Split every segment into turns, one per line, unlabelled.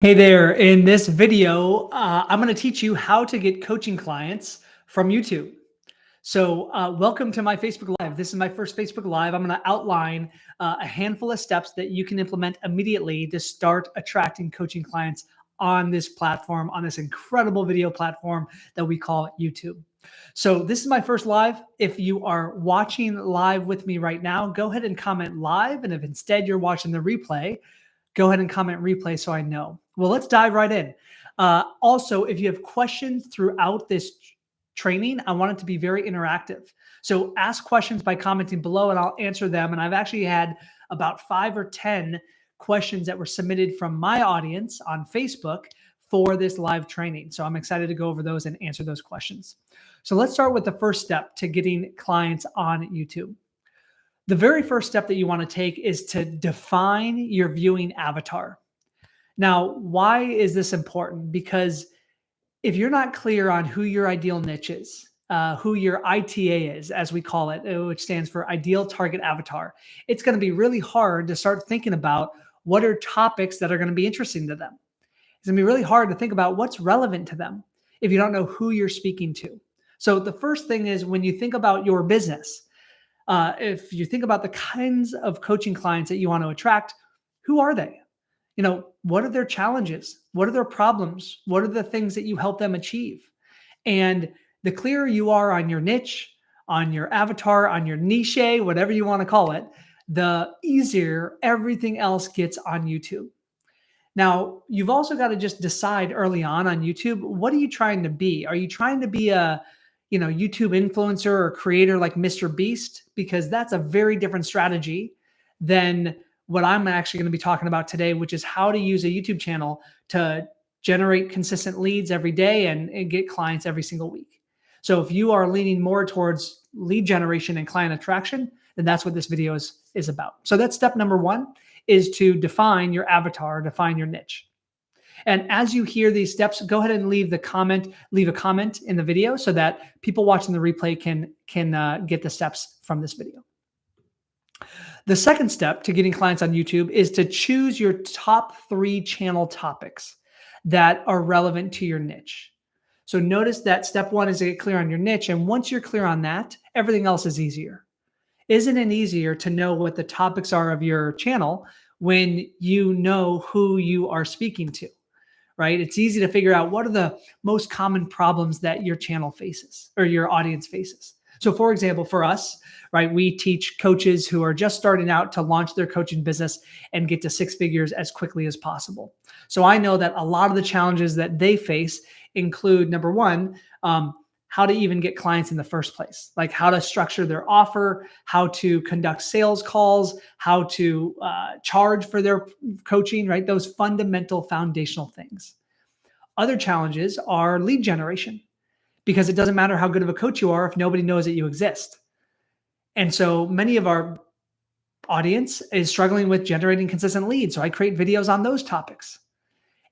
Hey there, in this video, I'm going to teach you how to get coaching clients from YouTube. So welcome to my Facebook Live. This is my first Facebook Live. I'm going to outline a handful of steps that you can implement immediately to start attracting coaching clients on this platform, on this incredible video platform that we call YouTube. So this is my first live. If you are watching live with me right now, go ahead and comment live. And if instead you're watching the replay, go ahead and comment replay so I know. Well, let's dive right in. Also, if you have questions throughout this training, I want it to be very interactive. So ask questions by commenting below and I'll answer them. And I've actually had about 5 or 10 questions that were submitted from my audience on Facebook for this live training. So I'm excited to go over those and answer those questions. So let's start with the first step to getting clients on YouTube. The very first step that you want to take is to define your viewing avatar. Now, why is this important? Because if you're not clear on who your ideal niche is, who your ITA is, as we call it, which stands for ideal target avatar, it's going to be really hard to start thinking about what are topics that are going to be interesting to them. It's going to be really hard to think about what's relevant to them if you don't know who you're speaking to. So the first thing is when you think about your business, if you think about the kinds of coaching clients that you want to attract, who are they? What are their challenges? What are their problems? What are the things that you help them achieve? And the clearer you are on your niche, on your avatar, on your niche, whatever you want to call it, the easier everything else gets on YouTube. Now, you've also got to just decide early on YouTube, what are you trying to be? Are you trying to be a YouTube influencer or creator like Mr. Beast? Because that's a very different strategy than what I'm actually going to be talking about today, which is how to use a YouTube channel to generate consistent leads every day and get clients every single week. So if you are leaning more towards lead generation and client attraction, then that's what this video is about. So that's step number one, is to define your avatar, define your niche. And as you hear these steps, go ahead and leave a comment in the video so that people watching the replay can get the steps from this video. The second step to getting clients on YouTube is to choose your top 3 channel topics that are relevant to your niche. So notice that step 1 is to get clear on your niche. And once you're clear on that, everything else is easier. Isn't it easier to know what the topics are of your channel when you know who you are speaking to, right? It's easy to figure out what are the most common problems that your channel faces or your audience faces. So for example, for us, right, we teach coaches who are just starting out to launch their coaching business and get to 6 figures as quickly as possible. So I know that a lot of the challenges that they face include, number one, how to even get clients in the first place, like how to structure their offer, how to conduct sales calls, how to charge for their coaching, right? Those fundamental foundational things. Other challenges are lead generation, because it doesn't matter how good of a coach you are if nobody knows that you exist. And so many of our audience is struggling with generating consistent leads. So I create videos on those topics.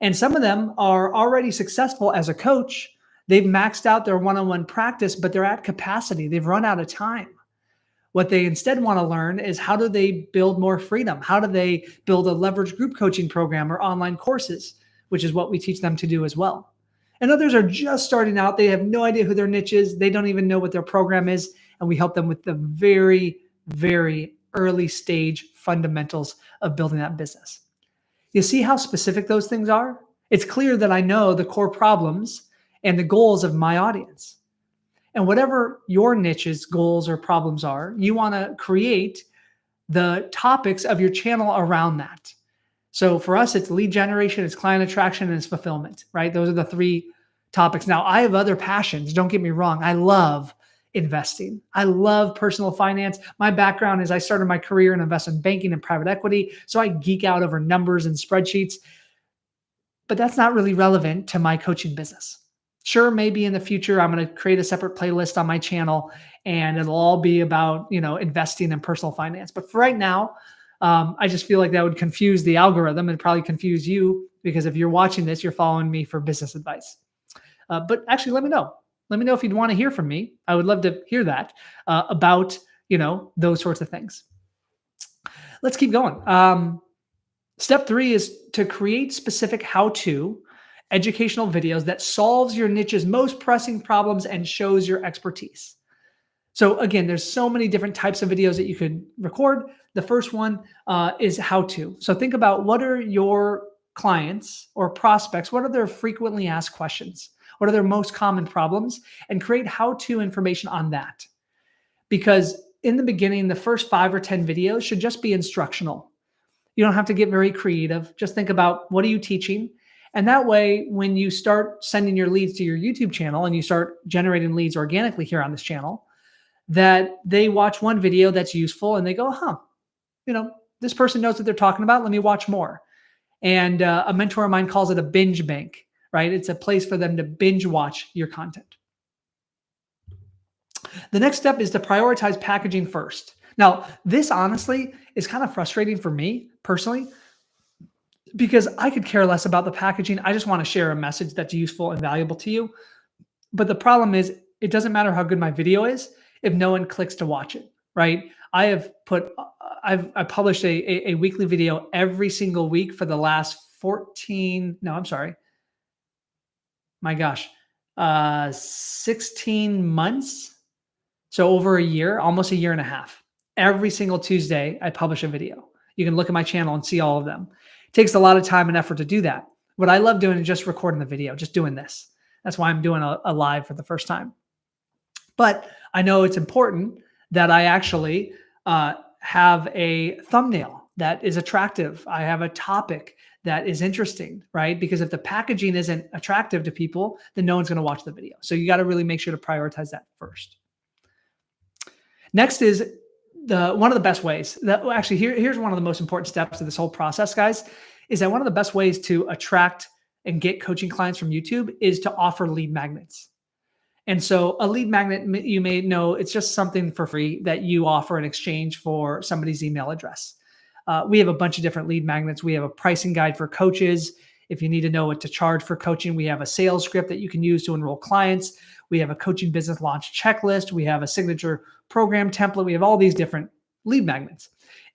And some of them are already successful as a coach. They've maxed out their one-on-one practice, but they're at capacity. They've run out of time. What they instead want to learn is how do they build more freedom? How do they build a leveraged group coaching program or online courses, which is what we teach them to do as well. And others are just starting out. They have no idea who their niche is. They don't even know what their program is. And we help them with the very, very early stage fundamentals of building that business. You see how specific those things are? It's clear that I know the core problems and the goals of my audience. And whatever your niche's goals or problems are, you want to create the topics of your channel around that. So for us, it's lead generation, it's client attraction, and it's fulfillment, right? Those are the 3 topics. Now, I have other passions. Don't get me wrong. I love investing. I love personal finance. My background is I started my career in investment banking and private equity. So I geek out over numbers and spreadsheets, but that's not really relevant to my coaching business. Sure, maybe in the future, I'm going to create a separate playlist on my channel and it'll all be about, investing in personal finance. But for right now, I just feel like that would confuse the algorithm and probably confuse you, because if you're watching this, you're following me for business advice. But actually, let me know. Let me know if you'd want to hear from me. I would love to hear that about, those sorts of things. Let's keep going. Step 3 is to create specific how-to educational videos that solves your niche's most pressing problems and shows your expertise. So again, there's so many different types of videos that you could record. The first one is how to. So think about, what are your clients or prospects, what are their frequently asked questions? What are their most common problems? And create how to information on that. Because in the beginning, the first 5 or 10 videos should just be instructional. You don't have to get very creative. Just think about, what are you teaching? And that way, when you start sending your leads to your YouTube channel and you start generating leads organically here on this channel, that they watch one video that's useful and they go, this person knows what they're talking about. Let me watch more. And a mentor of mine calls it a binge bank, right? It's a place for them to binge watch your content. The next step is to prioritize packaging first. Now, this honestly is kind of frustrating for me personally, because I could care less about the packaging. I just want to share a message that's useful and valuable to you. But the problem is, it doesn't matter how good my video is if no one clicks to watch it, right? I've published a weekly video every single week for the last 16 months. So over a year, almost a year and a half. Every single Tuesday, I publish a video. You can look at my channel and see all of them. It takes a lot of time and effort to do that. What I love doing is just recording the video, just doing this. That's why I'm doing a live for the first time. But I know it's important that I actually have a thumbnail that is attractive. I have a topic that is interesting, right? Because if the packaging isn't attractive to people, then no one's going to watch the video. So you got to really make sure to prioritize that first. Next is one of the best ways that actually here's one of the most important steps of this whole process, guys, is that one of the best ways to attract and get coaching clients from YouTube is to offer lead magnets. And so a lead magnet, you may know, it's just something for free that you offer in exchange for somebody's email address. We have a bunch of different lead magnets. We have a pricing guide for coaches. If you need to know what to charge for coaching, we have a sales script that you can use to enroll clients. We have a coaching business launch checklist. We have a signature program template. We have all these different lead magnets.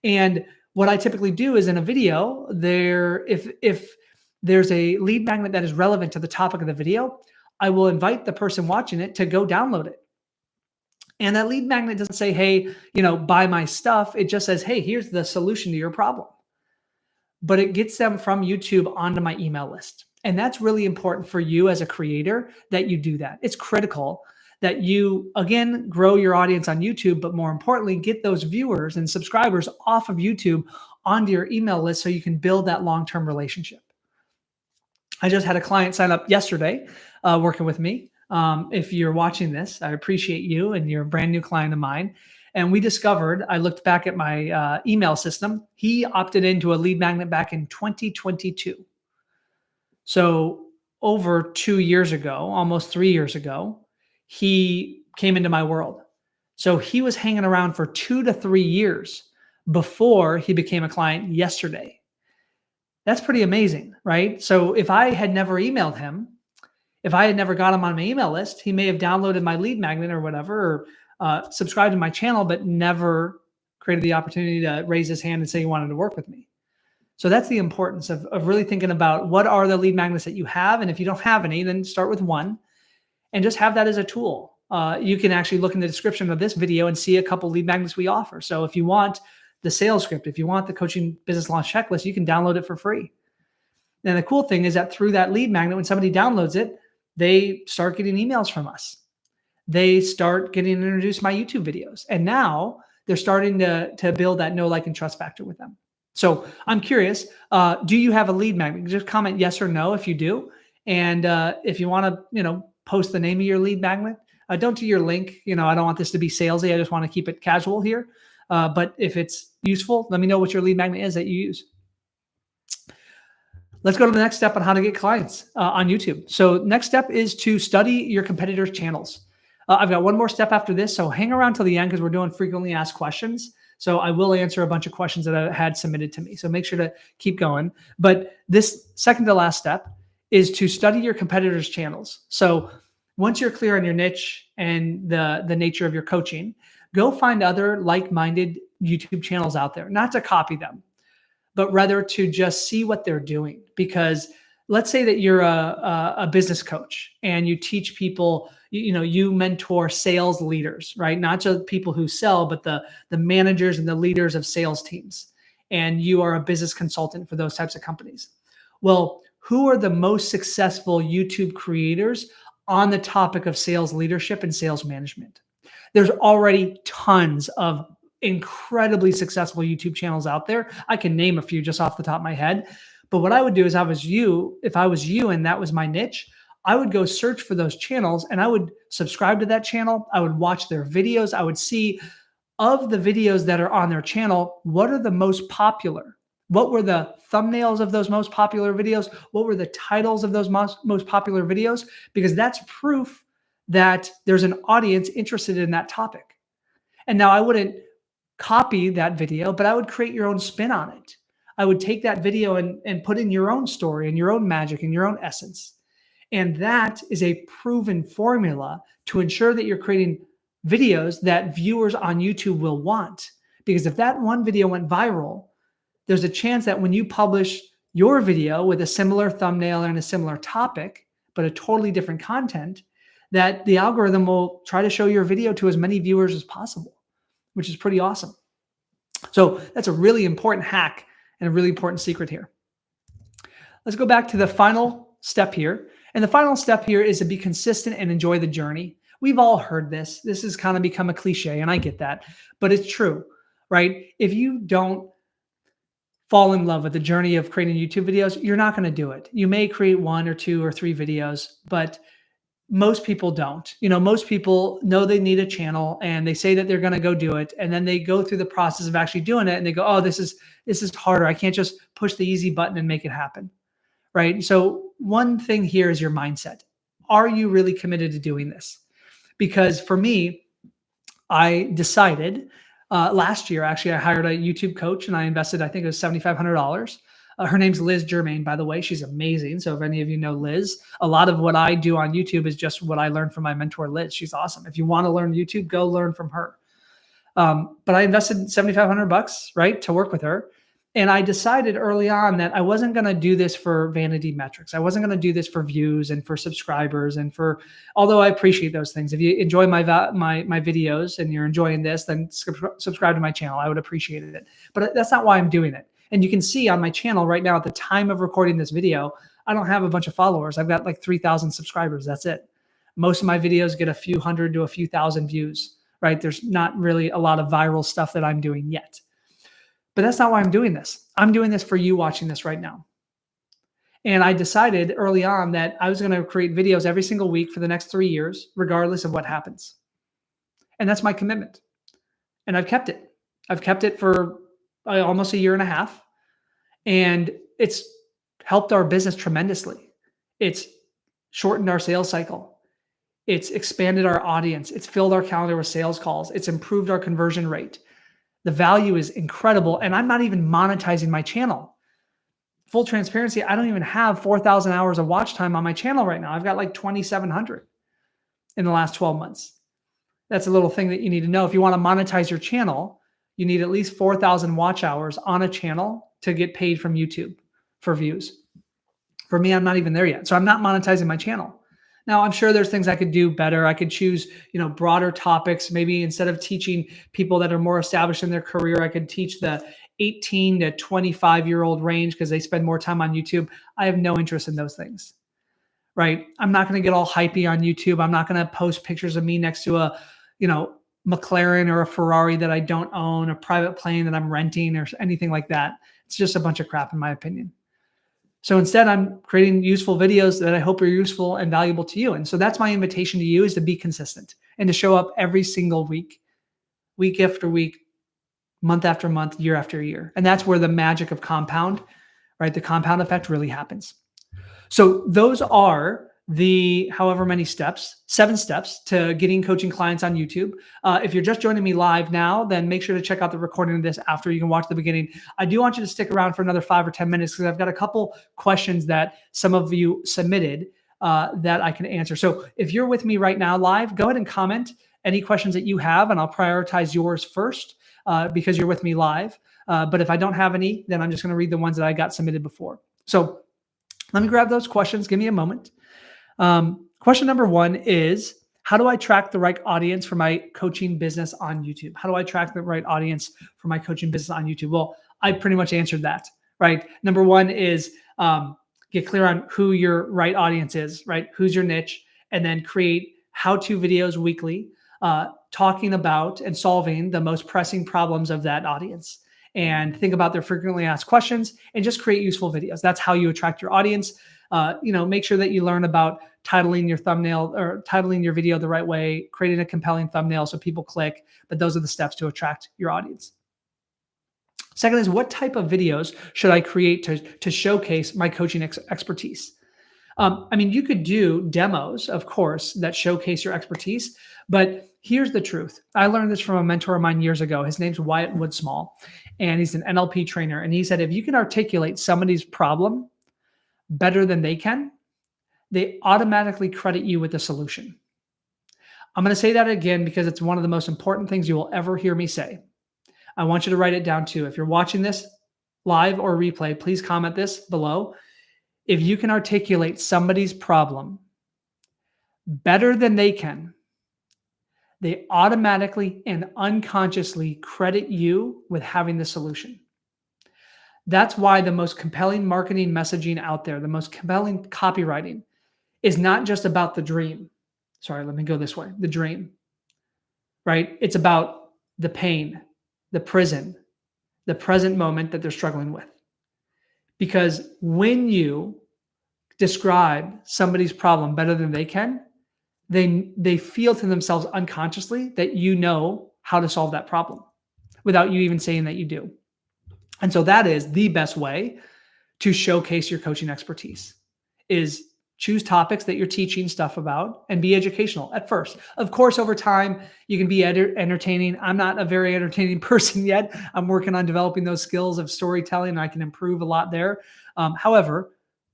And what I typically do is, in a video, if there's a lead magnet that is relevant to the topic of the video, I will invite the person watching it to go download it. And that lead magnet doesn't say, hey, buy my stuff. It just says, hey, here's the solution to your problem. But it gets them from YouTube onto my email list. And that's really important for you as a creator, that you do that. It's critical that you, again, grow your audience on YouTube, but more importantly, get those viewers and subscribers off of YouTube onto your email list so you can build that long-term relationship. I just had a client sign up yesterday working with me. If you're watching this, I appreciate you, and you're a brand new client of mine. And we discovered, I looked back at my email system, he opted into a lead magnet back in 2022. So over 2 years ago, almost 3 years ago, he came into my world. So he was hanging around for 2 to 3 years before he became a client yesterday. That's pretty amazing, right? So if I had never emailed him, if I had never got him on my email list, he may have downloaded my lead magnet or whatever, or subscribed to my channel, but never created the opportunity to raise his hand and say he wanted to work with me. So that's the importance of really thinking about, what are the lead magnets that you have? And if you don't have any, then start with one and just have that as a tool. You can actually look in the description of this video and see a couple lead magnets we offer. So if you want the sales script, if you want the coaching business launch checklist, you can download it for free. And the cool thing is that through that lead magnet, when somebody downloads it, they start getting emails from us. They start getting introduced to my YouTube videos. And now they're starting to build that know, like, and trust factor with them. So I'm curious, do you have a lead magnet? Just comment yes or no if you do. And if you want to, post the name of your lead magnet, don't do your link. I don't want this to be salesy. I just want to keep it casual here. But if it's useful, let me know what your lead magnet is that you use. Let's go to the next step on how to get clients on YouTube. So next step is to study your competitors' channels. I've got one more step after this, so hang around till the end because we're doing frequently asked questions. So I will answer a bunch of questions that I had submitted to me. So make sure to keep going. But this second to last step is to study your competitors' channels. So once you're clear on your niche and the nature of your coaching, go find other like-minded YouTube channels out there, not to copy them, but rather to just see what they're doing. Because let's say that you're a business coach and you teach people, you mentor sales leaders, right? Not just people who sell, but the managers and the leaders of sales teams. And you are a business consultant for those types of companies. Well, who are the most successful YouTube creators on the topic of sales leadership and sales management? There's already tons of incredibly successful YouTube channels out there. I can name a few just off the top of my head. But what I would do is if I was you and that was my niche, I would go search for those channels and I would subscribe to that channel. I would watch their videos. I would see, of the videos that are on their channel, what are the most popular? What were the thumbnails of those most popular videos? What were the titles of those most popular videos? Because that's proof that there's an audience interested in that topic. And now I wouldn't copy that video, but I would create your own spin on it. I would take that video and put in your own story and your own magic and your own essence. And that is a proven formula to ensure that you're creating videos that viewers on YouTube will want. Because if that one video went viral, there's a chance that when you publish your video with a similar thumbnail and a similar topic, but a totally different content, that the algorithm will try to show your video to as many viewers as possible, which is pretty awesome. So that's a really important hack and a really important secret here. Let's go back to the final step here. And the final step here is to be consistent and enjoy the journey. We've all heard this. This has kind of become a cliche, and I get that, but it's true, right? If you don't fall in love with the journey of creating YouTube videos, you're not going to do it. You may create 1 or 2 or 3 videos, but most people don't. Most people know they need a channel and they say that they're going to go do it. And then they go through the process of actually doing it and they go, oh, this is harder. I can't just push the easy button and make it happen. Right? So one thing here is your mindset. Are you really committed to doing this? Because for me, I decided last year, actually, I hired a YouTube coach and I invested, I think it was $7,500. Her name's Liz Germain, by the way. She's amazing. So if any of you know Liz, a lot of what I do on YouTube is just what I learned from my mentor, Liz. She's awesome. If you want to learn YouTube, go learn from her. But I invested $7,500, right, to work with her. And I decided early on that I wasn't going to do this for vanity metrics. I wasn't going to do this for views and for subscribers and for, although I appreciate those things. If you enjoy my videos and you're enjoying this, then subscribe to my channel. I would appreciate it. But that's not why I'm doing it. And you can see on my channel right now at the time of recording this video, I don't have a bunch of followers. I've got like 3,000 subscribers. That's it. Most of my videos get a few hundred to a few thousand views, right? There's not really a lot of viral stuff that I'm doing yet. But that's not why I'm doing this. I'm doing this for you watching this right now. And I decided early on that I was going to create videos every single week for the next 3 years, regardless of what happens. And that's my commitment. And I've kept it. I've kept it for almost 1.5 years. And it's helped our business tremendously. It's shortened our sales cycle. It's expanded our audience. It's filled our calendar with sales calls. It's improved our conversion rate. The value is incredible. And I'm not even monetizing my channel. Full transparency, I don't even have 4,000 hours of watch time on my channel right now. I've got like 2,700 in the last 12 months. That's a little thing that you need to know. If you want to monetize your channel, you need at least 4,000 watch hours on a channel to get paid from YouTube for views. For me, I'm not even there yet. So I'm not monetizing my channel. Now, I'm sure there's things I could do better. I could choose, broader topics. Maybe instead of teaching people that are more established in their career, I could teach the 18 to 25-year-old range because they spend more time on YouTube. I have no interest in those things, right? I'm not going to get all hypey on YouTube. I'm not going to post pictures of me next to a, McLaren or a Ferrari that I don't own, a private plane that I'm renting or anything like that. It's just a bunch of crap in my opinion. So instead, I'm creating useful videos that I hope are useful and valuable to you. And so that's my invitation to you, is to be consistent and to show up every single week, week after week, month after month, year after year. And that's where the magic of compound, right? The compound effect really happens. So those are the however many steps, 7 steps to getting coaching clients on YouTube. If you're just joining me live now, then make sure to check out the recording of this after. You can watch the beginning. I do want you to stick around for another 5 or 10 minutes because I've got a couple questions that some of you submitted that I can answer. So if you're with me right now live, go ahead and comment any questions that you have, and I'll prioritize yours first because you're with me live. But if I don't have any, then I'm just going to read the ones that I got submitted before. So let me grab those questions. Give me a moment. Question number one is, how do I track the right audience for my coaching business on YouTube? How do I track the right audience for my coaching business on YouTube? Well, I pretty much answered that, right? Number one is get clear on who your right audience is, right? Who's your niche, and then create how-to videos weekly, talking about and solving the most pressing problems of that audience. And think about their frequently asked questions and just create useful videos. That's how you attract your audience. Make sure that you learn about titling your thumbnail or titling your video the right way, creating a compelling thumbnail so people click. But those are the steps to attract your audience. Second is, what type of videos should I create to showcase my coaching expertise? You could do demos, of course, that showcase your expertise, but here's the truth. I learned this from a mentor of mine years ago. His name's Wyatt Woodsmall, and he's an NLP trainer. And he said, if you can articulate somebody's problem better than they can, they automatically credit you with the solution. I'm going to say that again because it's one of the most important things you will ever hear me say. I want you to write it down too. If you're watching this live or replay, please comment this below. If you can articulate somebody's problem better than they can, they automatically and unconsciously credit you with having the solution. That's why the most compelling marketing messaging out there, the most compelling copywriting, is not just about the dream. Sorry, let me go this way. The dream, right? It's about the pain, the prison, the present moment that they're struggling with. Because when you describe somebody's problem better than they can, they feel to themselves unconsciously that you know how to solve that problem without you even saying that you do. And so that is the best way to showcase your coaching expertise, is choose topics that you're teaching stuff about and be educational at first. Of course, over time, you can be entertaining. I'm not a very entertaining person yet. I'm working on developing those skills of storytelling, and I can improve a lot there. However,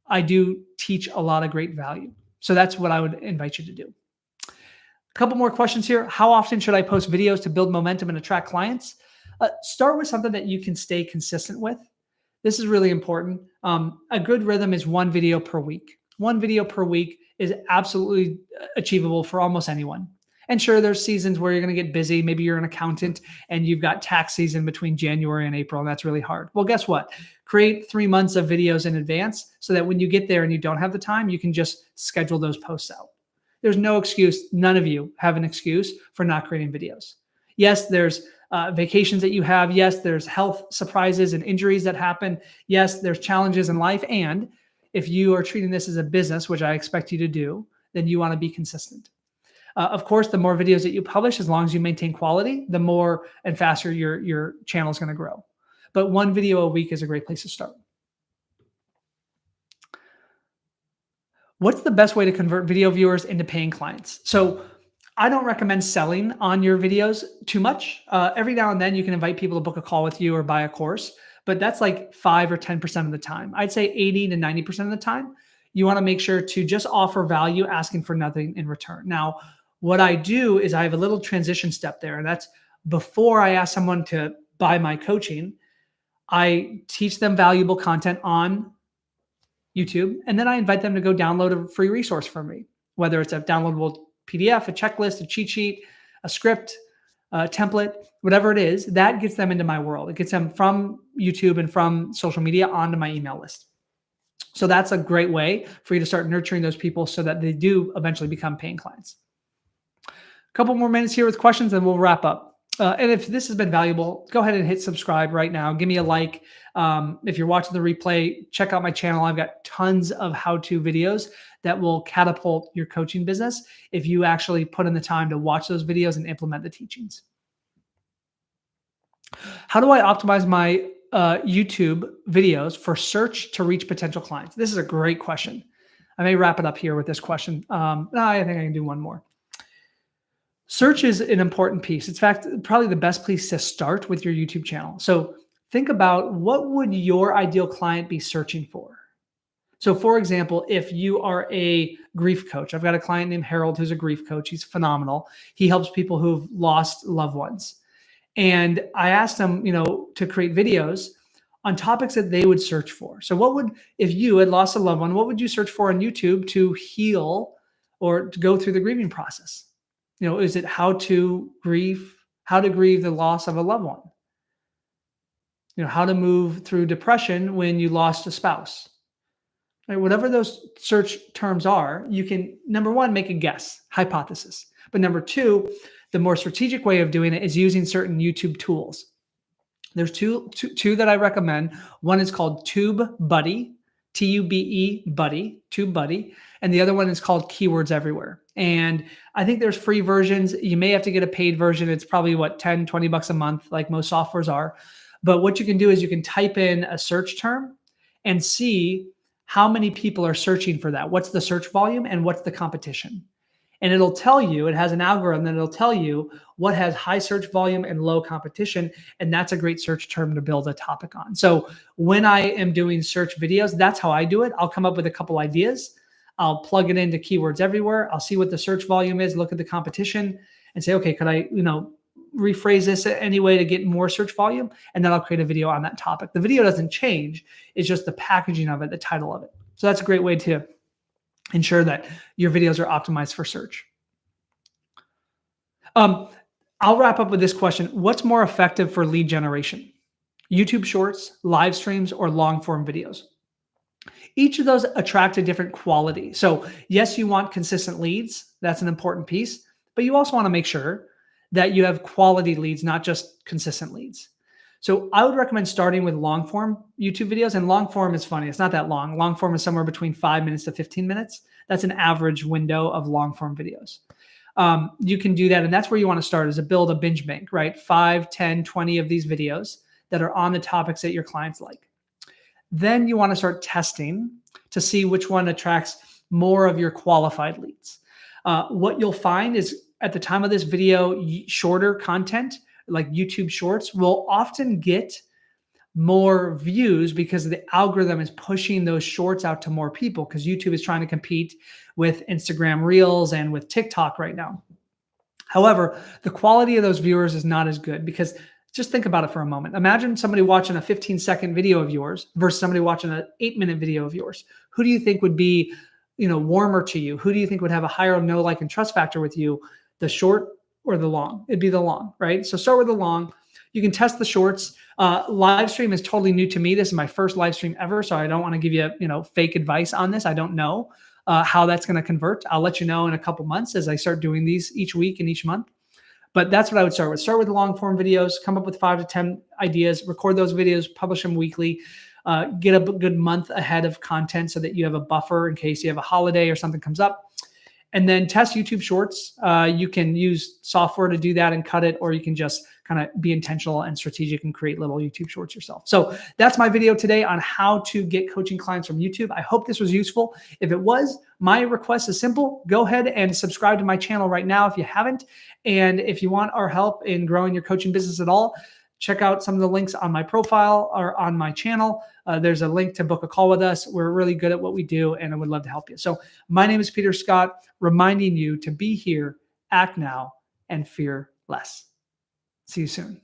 I do teach a lot of great value. So that's what I would invite you to do. A couple more questions here. How often should I post videos to build momentum and attract clients? Start with something that you can stay consistent with. This is really important. A good rhythm is one video per week. One video per week is absolutely achievable for almost anyone. And sure, there's seasons where you're going to get busy. Maybe you're an accountant and you've got tax season between January and April, and that's really hard. Well, guess what? Create 3 months of videos in advance so that when you get there and you don't have the time, you can just schedule those posts out. There's no excuse. None of you have an excuse for not creating videos. Yes, there's vacations that you have. Yes, there's health surprises and injuries that happen. Yes, there's challenges in life. And if you are treating this as a business, which I expect you to do, then you want to be consistent. Of course, the more videos that you publish, as long as you maintain quality, the more and faster your channel is going to grow. But one video a week is a great place to start. What's the best way to convert video viewers into paying clients? So I don't recommend selling on your videos too much. Every now and then you can invite people to book a call with you or buy a course, but that's like 5 or 10% of the time. I'd say 80 to 90% of the time, you want to make sure to just offer value, asking for nothing in return. Now, what I do is I have a little transition step there, and that's before I ask someone to buy my coaching, I teach them valuable content on YouTube, and then I invite them to go download a free resource from me, whether it's a downloadable PDF, a checklist, a cheat sheet, a script, a template, whatever it is. That gets them into my world. It gets them from YouTube and from social media onto my email list. So that's a great way for you to start nurturing those people so that they do eventually become paying clients. A couple more minutes here with questions and we'll wrap up. And if this has been valuable, go ahead and hit subscribe right now. Give me a like. If you're watching the replay, check out my channel. I've got tons of how-to videos that will catapult your coaching business if you actually put in the time to watch those videos and implement the teachings. How do I optimize my YouTube videos for search to reach potential clients? This is a great question. I may wrap it up here with this question. I think I can do one more. Search is an important piece. In fact, probably the best place to start with your YouTube channel. So think about, what would your ideal client be searching for? So for example, if you are a grief coach, I've got a client named Harold who's a grief coach. He's phenomenal. He helps people who've lost loved ones. And I asked them, to create videos on topics that they would search for. So if you had lost a loved one, what would you search for on YouTube to heal or to go through the grieving process? Is it how to grieve the loss of a loved one? How to move through depression when you lost a spouse? Right? Whatever those search terms are, you can, number one, make a guess, hypothesis. But number two, the more strategic way of doing it is using certain YouTube tools. There's two that I recommend. One is called TubeBuddy, TUBE Buddy, TubeBuddy, and the other one is called Keywords Everywhere. And I think there's free versions. You may have to get a paid version. It's probably $10-20 a month, like most softwares are. But what you can do is you can type in a search term and see how many people are searching for that. What's the search volume and what's the competition? And it'll tell you, it has an algorithm that it'll tell you what has high search volume and low competition. And that's a great search term to build a topic on. So when I am doing search videos, that's how I do it. I'll come up with a couple ideas. I'll plug it into Keywords Everywhere. I'll see what the search volume is, look at the competition and say, okay, could I, rephrase this any way to get more search volume? And then I'll create a video on that topic. The video doesn't change. It's just the packaging of it, the title of it. So that's a great way to ensure that your videos are optimized for search. I'll wrap up with this question. What's more effective for lead generation? YouTube Shorts, live streams, or long form videos? Each of those attract a different quality. So yes, you want consistent leads. That's an important piece, but you also want to make sure that you have quality leads, not just consistent leads. So I would recommend starting with long form YouTube videos, and long form is funny. It's not that long. Long form is somewhere between 5 minutes to 15 minutes. That's an average window of long form videos. You can do that. And that's where you want to start, is to build a binge bank, right? 5, 10, 20 of these videos that are on the topics that your clients like. Then you want to start testing to see which one attracts more of your qualified leads. What you'll find is at the time of this video, shorter content like YouTube Shorts will often get more views because the algorithm is pushing those shorts out to more people, because YouTube is trying to compete with Instagram Reels and with TikTok right now. However, the quality of those viewers is not as good, because just think about it for a moment. Imagine somebody watching a 15-second video of yours versus somebody watching an 8-minute video of yours. Who do you think would be, warmer to you? Who do you think would have a higher know, like, and trust factor with you? The short or the long? It'd be the long, right? So start with the long. You can test the shorts. Live stream is totally new to me. This is my first live stream ever, so I don't want to give you, fake advice on this. I don't know how that's going to convert. I'll let you know in a couple months as I start doing these each week and each month. But that's what I would start with. Start with long form videos, come up with 5 to 10 ideas, record those videos, publish them weekly, get a good month ahead of content so that you have a buffer in case you have a holiday or something comes up. And then test YouTube Shorts. You can use software to do that and cut it, or you can just kind of be intentional and strategic and create little YouTube Shorts yourself. So that's my video today on how to get coaching clients from YouTube. I hope this was useful. If it was, my request is simple. Go ahead and subscribe to my channel right now if you haven't. And if you want our help in growing your coaching business at all, check out some of the links on my profile or on my channel. There's a link to book a call with us. We're really good at what we do, and I would love to help you. So my name is Peter Scott, reminding you to be here, act now, and fear less. See you soon.